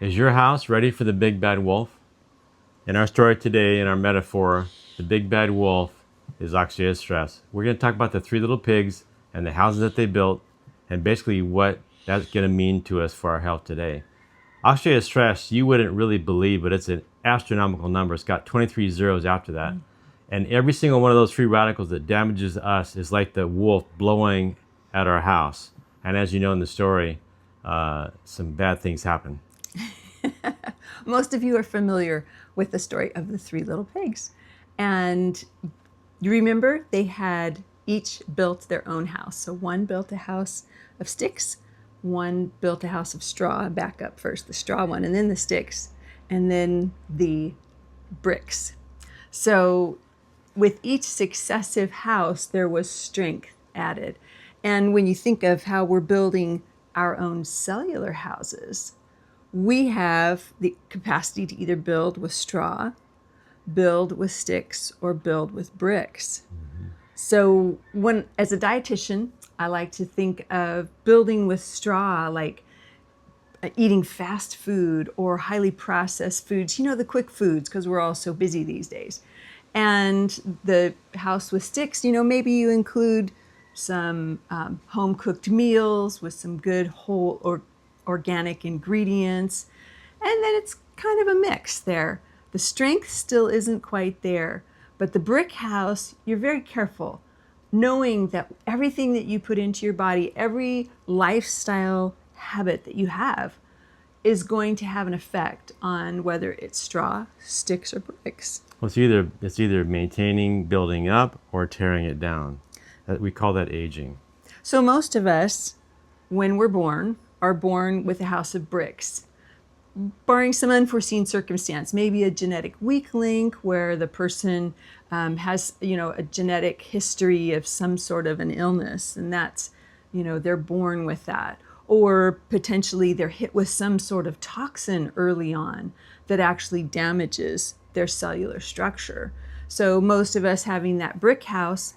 Is your house ready for the big bad wolf? In our story today, in our metaphor, the big bad wolf is oxidative stress. We're going to talk about the three little pigs and the houses that they built and basically what that's going to mean to us for our health today. Oxidative stress, you wouldn't really believe, but it's an astronomical number. It's got 23 zeros after that. And every single one of those free radicals that damages us is like the wolf blowing at our house. And as you know in the story, some bad things happen. Most of you are familiar with the story of the three little pigs. And you remember they had each built their own house. So one built a house of sticks, one built a house of straw, back up first, the straw one, and then the sticks, and then the bricks. So with each successive house, there was strength added. And when you think of how we're building our own cellular houses, we have the capacity to either build with straw, build with sticks, or build with bricks. So as a dietitian, I like to think of building with straw, like eating fast food or highly processed foods, the quick foods, because we're all so busy these days. And the house with sticks, maybe you include some home cooked meals with some good whole or organic ingredients. And then it's kind of a mix there. The strength still isn't quite there, but the brick house, you're very careful, knowing that everything that you put into your body, every lifestyle habit that you have, is going to have an effect on whether it's straw, sticks, or bricks. Well, it's either maintaining, building up, or tearing it down. We call that aging. So most of us, when we're born, are born with a house of bricks, barring some unforeseen circumstance, maybe a genetic weak link where the person has, a genetic history of some sort of an illness, and that's, they're born with that. Or potentially they're hit with some sort of toxin early on that actually damages their cellular structure. So most of us having that brick house,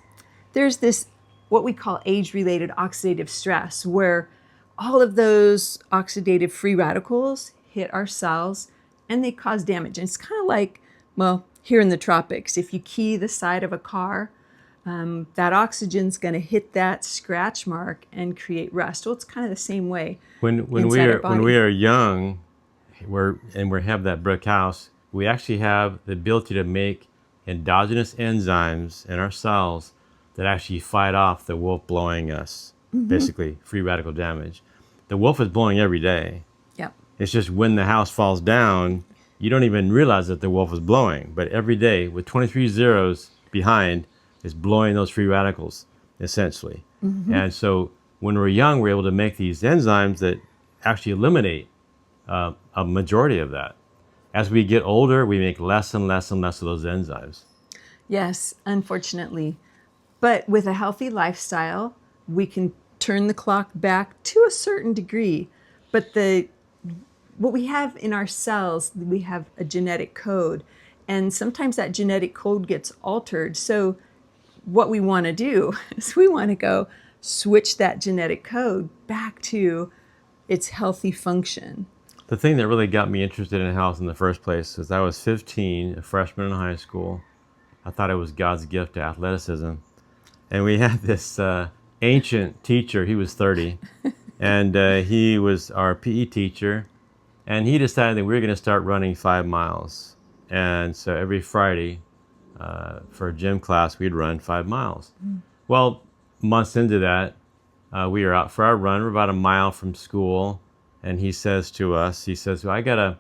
there's this, what we call age-related oxidative stress, where all of those oxidative free radicals hit our cells and they cause damage. And it's kind of like, well, here in the tropics, if you key the side of a car, that oxygen's going to hit that scratch mark and create rust. Well, it's kind of the same way. When we are young, we have that brick house, we actually have the ability to make endogenous enzymes in our cells that actually fight off the wolf blowing us, basically free radical damage. The wolf is blowing every day. Yep. It's just when the house falls down, you don't even realize that the wolf is blowing. But every day, with 23 zeros behind, is blowing those free radicals, essentially. And so when we're young, we're able to make these enzymes that actually eliminate a majority of that. As we get older, we make less and less and less of those enzymes. Yes, unfortunately. But with a healthy lifestyle, we can turn the clock back to a certain degree. But what we have in our cells, we have a genetic code. And sometimes that genetic code gets altered. So what we want to do is we want to go switch that genetic code back to its healthy function. The thing that really got me interested in health in the first place was I was 15, a freshman in high school. I thought it was God's gift to athleticism. And we had this ancient teacher, he was 30, and he was our PE teacher. And he decided that we were going to start running 5 miles. And so every Friday, for a gym class, we'd run 5 miles. Well, months into that, we were out for our run. We're about a mile from school. And he says to us, well, I got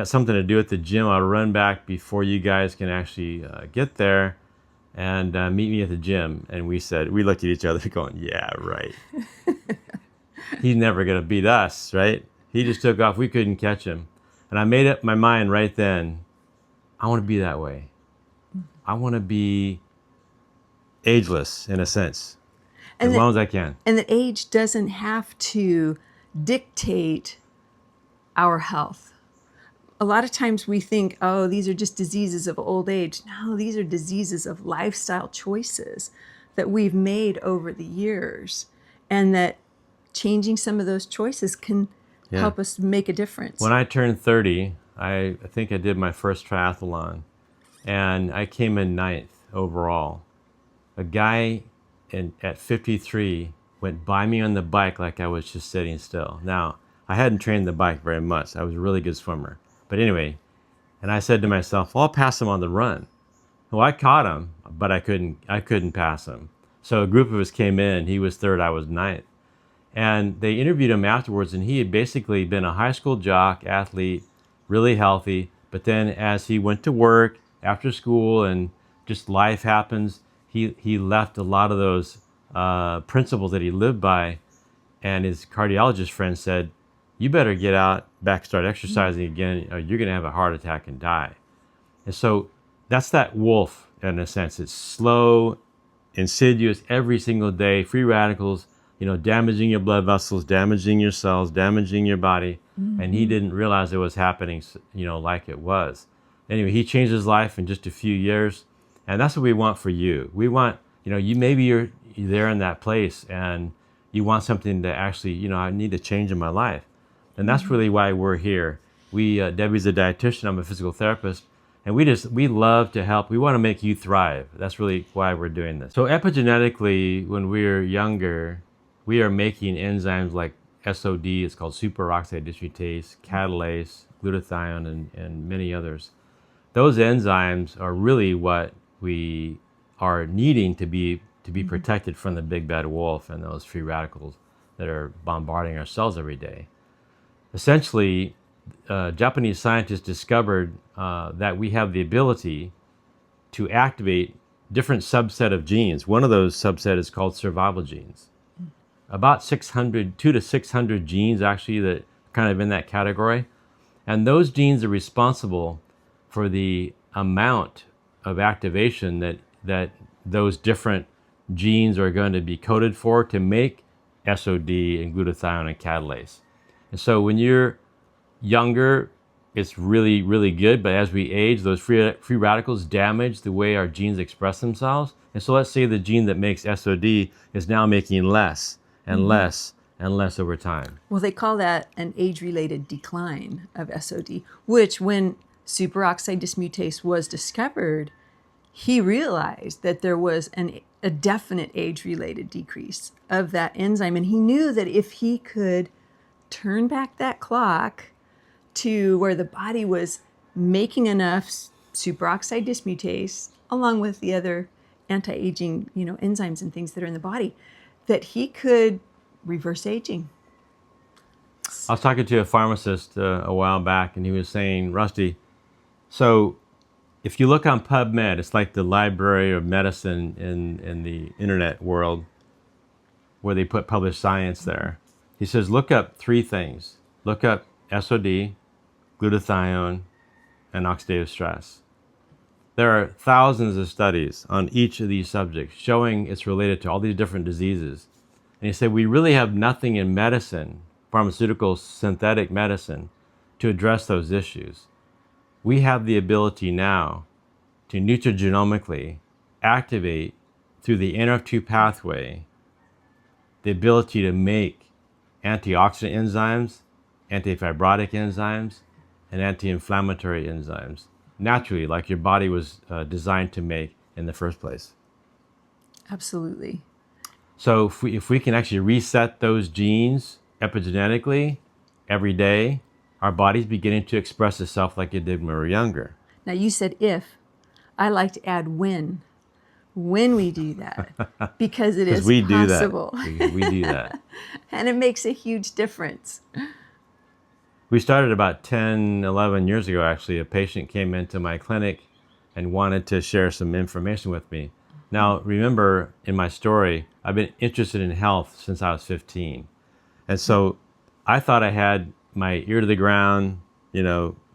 something to do at the gym. I'll run back before you guys can actually get there and meet me at the gym. And we looked at each other going, yeah, right. He's never going to beat us, right? He just took off. We couldn't catch him. And I made up my mind right then, I want to be that way. I want to be ageless in a sense, as long as I can. And that age doesn't have to dictate our health. A lot of times we think, oh, these are just diseases of old age. No, these are diseases of lifestyle choices that we've made over the years, and that changing some of those choices can help us make a difference. When I turned 30, I think I did my first triathlon, and I came in ninth overall. A guy at 53 went by me on the bike like I was just sitting still. Now, I hadn't trained the bike very much. I was a really good swimmer. But anyway, and I said to myself, well, I'll pass him on the run. Well, I caught him, but I couldn't pass him. So a group of us came in. He was third, I was ninth. And they interviewed him afterwards, and he had basically been a high school jock, athlete, really healthy. But then as he went to work after school and just life happens, he left a lot of those principles that he lived by. And his cardiologist friend said, you better get out, back, start exercising again, or you're going to have a heart attack and die. And so that's that wolf in a sense. It's slow, insidious, every single day, free radicals, damaging your blood vessels, damaging your cells, damaging your body. And he didn't realize it was happening, like it was. Anyway, he changed his life in just a few years. And that's what we want for you. We want, maybe you're there in that place and you want something to actually, I need a change in my life. And that's really why we're here. Debbie's a dietitian, I'm a physical therapist. And we love to help. We want to make you thrive. That's really why we're doing this. So epigenetically, when we're younger, we are making enzymes like SOD, it's called superoxide dismutase, catalase, glutathione, and many others. Those enzymes are really what we are needing to be protected from the big bad wolf and those free radicals that are bombarding our cells every day. Essentially, Japanese scientists discovered that we have the ability to activate different subset of genes. One of those subset is called survival genes. About 200 to 600 genes actually that kind of in that category. And those genes are responsible for the amount of activation that those different genes are going to be coded for to make SOD and glutathione and catalase. And so when you're younger, it's really, really good. But as we age, those free radicals damage the way our genes express themselves. And so let's say the gene that makes SOD is now making less and less and less over time. Well, they call that an age-related decline of SOD, which when superoxide dismutase was discovered, he realized that there was a definite age-related decrease of that enzyme. And he knew that if he could turn back that clock to where the body was making enough superoxide dismutase, along with the other anti-aging, enzymes and things that are in the body, that he could reverse aging. I was talking to a pharmacist a while back, and he was saying, Rusty, so if you look on PubMed, it's like the library of medicine in the internet world where they put published science there. He says, look up three things. Look up SOD, glutathione, and oxidative stress. There are thousands of studies on each of these subjects showing it's related to all these different diseases. And he said, we really have nothing in medicine, pharmaceutical synthetic medicine, to address those issues. We have the ability now to nutrigenomically activate through the Nrf2 pathway the ability to make antioxidant enzymes, antifibrotic enzymes, and anti-inflammatory enzymes naturally, like your body was designed to make in the first place. Absolutely. So if we can actually reset those genes epigenetically every day, our body's beginning to express itself like it did when we were younger. Now you said if. I like to add when we do that, because it is possible. We do that. And it makes a huge difference. We started about 10, 11 years ago, actually. A patient came into my clinic and wanted to share some information with me. Now, remember, in my story, I've been interested in health since I was 15. And so I thought I had my ear to the ground,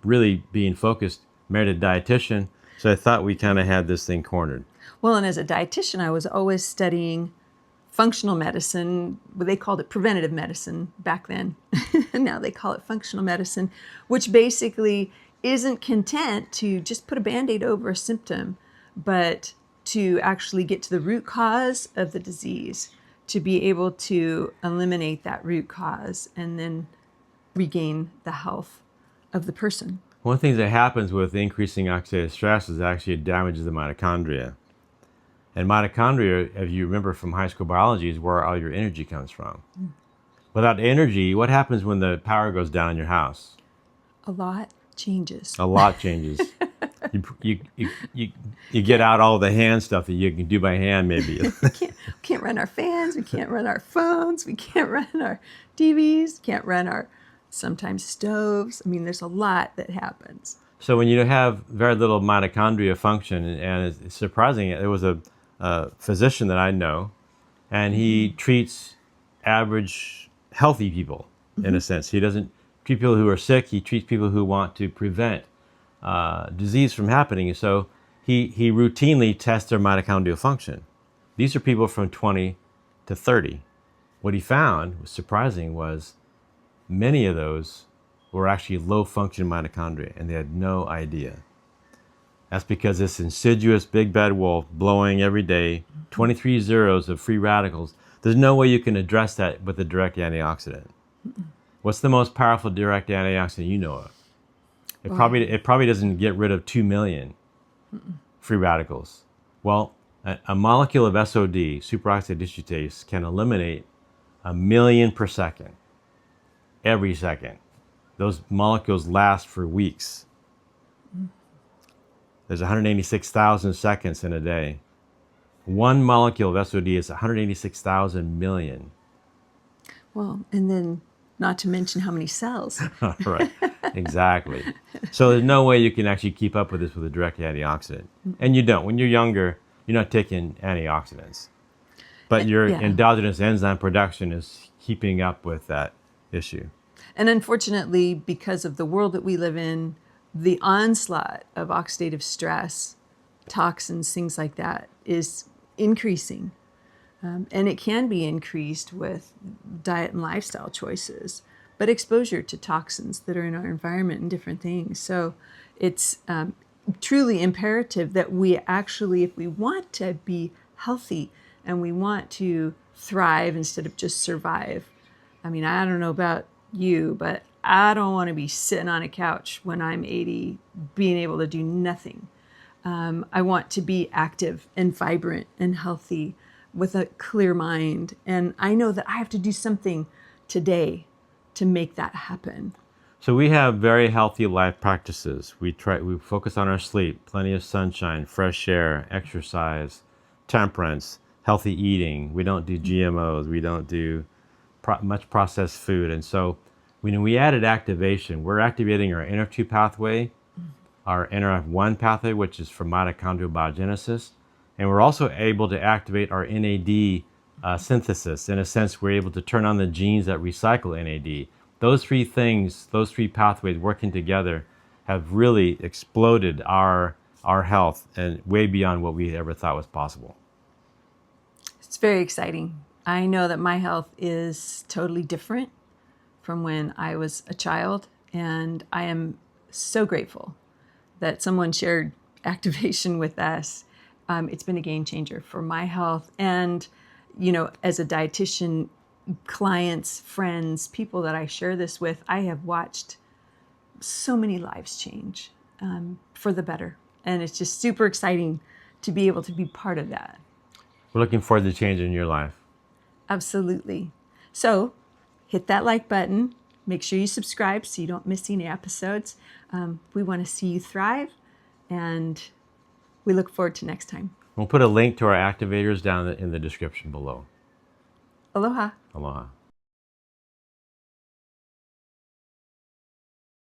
really being focused, married a dietitian. So I thought we kind of had this thing cornered. Well, and as a dietitian, I was always studying functional medicine. Well, they called it preventative medicine back then. Now they call it functional medicine, which basically isn't content to just put a Band-Aid over a symptom, but to actually get to the root cause of the disease, to be able to eliminate that root cause and then regain the health of the person. One of the things that happens with increasing oxidative stress is actually it damages the mitochondria. And mitochondria, if you remember from high school biology, is where all your energy comes from. Without energy, what happens when the power goes down in your house? A lot changes. A lot changes. You get out all the hand stuff that you can do by hand, maybe. We can't run our fans, we can't run our phones, we can't run our TVs, can't run our sometimes stoves. I mean, there's a lot that happens. So when you have very little mitochondria function, and it's surprising, there was a physician that I know, and he treats average healthy people in a sense. He doesn't treat people who are sick. He treats people who want to prevent disease from happening. So he routinely tests their mitochondrial function. These are people from 20 to 30. What he found was surprising was many of those were actually low function mitochondria, and they had no idea. That's because this insidious big bad wolf blowing every day, 23 zeros of free radicals. There's no way you can address that with a direct antioxidant. What's the most powerful direct antioxidant you know of? It probably doesn't get rid of 2 million free radicals. Well, a molecule of SOD, superoxide dismutase, can eliminate 1 million per second, every second. Those molecules last for weeks. There's 186,000 seconds in a day. One molecule of SOD is 186,000 million. Well, and then not to mention how many cells. Right, exactly. So there's no way you can actually keep up with this with a direct antioxidant. And you don't. When you're younger, you're not taking antioxidants. But your endogenous enzyme production is keeping up with that issue. And unfortunately, because of the world that we live in, the onslaught of oxidative stress, toxins, things like that, is increasing. And it can be increased with diet and lifestyle choices, but exposure to toxins that are in our environment and different things. So it's truly imperative that we actually, if we want to be healthy and we want to thrive instead of just survive. I mean, I don't know about you, but I don't want to be sitting on a couch when I'm 80, being able to do nothing. I want to be active and vibrant and healthy with a clear mind. And I know that I have to do something today to make that happen. So we have very healthy life practices. We focus on our sleep, plenty of sunshine, fresh air, exercise, temperance, healthy eating. We don't do GMOs. We don't do much processed food. And so when we added activation, we're activating our Nrf2 pathway, our Nrf1 pathway, which is for mitochondrial biogenesis. And we're also able to activate our NAD synthesis. In a sense, we're able to turn on the genes that recycle NAD. Those three things, those three pathways working together have really exploded our health and way beyond what we ever thought was possible. It's very exciting. I know that my health is totally different from when I was a child, and I am so grateful that someone shared activation with us. It's been a game changer for my health. And, you know, as a dietitian, clients, friends, people that I share this with, I have watched so many lives change for the better. And it's just super exciting to be able to be part of that. We're looking forward to changing your life. Absolutely. So hit that like button. Make sure you subscribe so you don't miss any episodes. We want to see you thrive, and we look forward to next time. We'll put a link to our activators down in the description below. Aloha. Aloha.